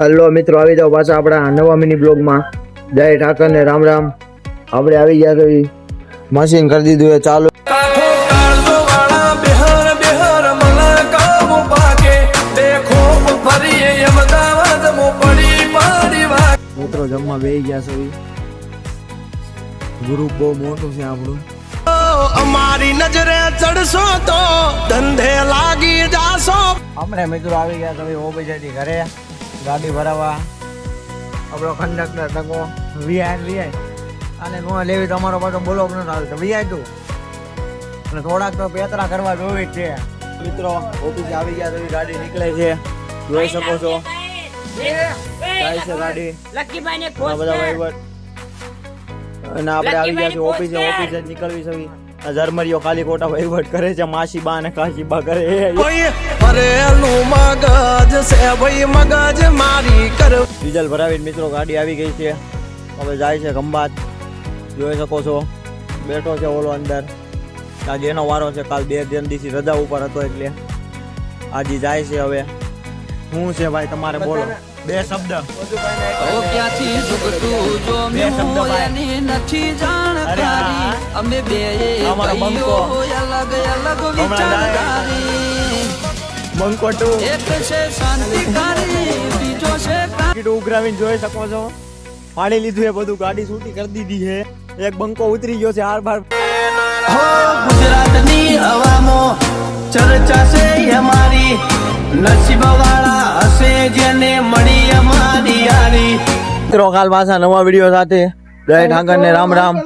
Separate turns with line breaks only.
Hello મિત્રો, આવી જાઓ પાછા આપણા નવા મિની બ્લોગમાં. જય ઠાકર ને રામ રામ. આપણે આવી ગયા તો મશીન કરી દીધું એ ચાલુ. મિત્રો જમવા બેસી ગયા છે. ગ્રુપ બહુ મોટું છે આપણું.
અમારી નજરે ચડશો તો ધંધે લાગી જાશો.
આપણે મિત્રો આવી ગયા તો ઓબીજેથી ઘરે ગાડી ભરાવા. આપણો કંડક્ટર ટકો વીઆઈ અને નો લેવી તો અમારો પાછો બોલો ન ચાલતો વીઆઈ તું અને થોડાક તો પેતરા કરવા જોવી જ છે. મિત્રો ઓફિસે આવી ગયા તો ગાડી નીકળે છે, જોઈ શકો છો. જાય છે ગાડી બધા વહીવટ. અને આપણે આવી ગયા છે ઓફિસે નીકળવી છે. ઝરમરીઓ ખાલી ખોટા વહીવટ કરે છે. માસી બા અને કાશી બા કરે.
ફરેલું મગજ છે ભાઈ, મગજ મારી કર.
ડીઝલ ભરાવીને મિત્રો ગાડી આવી ગઈ છે. હવે જાય છે ખંભાત, જોઈ શકો છો. બેઠો છે ઓલો અંદર. આજે એનો વારો છે. કાલ 2 દિવસથી રજા ઉપર હતો એટલે આજે જાય છે. હવે શું છે ભાઈ તમારે બોલો 2 શબ્દ.
ક્યાંથી ઝુકતું જો મેની નથી જાણકારી. અમે બે
અમારો બંકો
અલગ અલગ વિચારધારી.
બંકો ટુ
એક છે શાંતિકારી, બીજો છે
કીટું ઉઘરાવીને જોઈ શકો છો. પાણી લીધું એ બધું, ગાડી છૂટી કરી દીધી છે. એક બંકો ઉતરી ગયો છે આર બાર.
ગુજરાતની હવામાં ચર્ચા છે અમારી. નસીબ વાળા હશે જેને મળી અમારી યારી.
મિત્રો કાલ પાછા નવા વિડીયો સાથે. જય ઠાકર ને રામ રામ.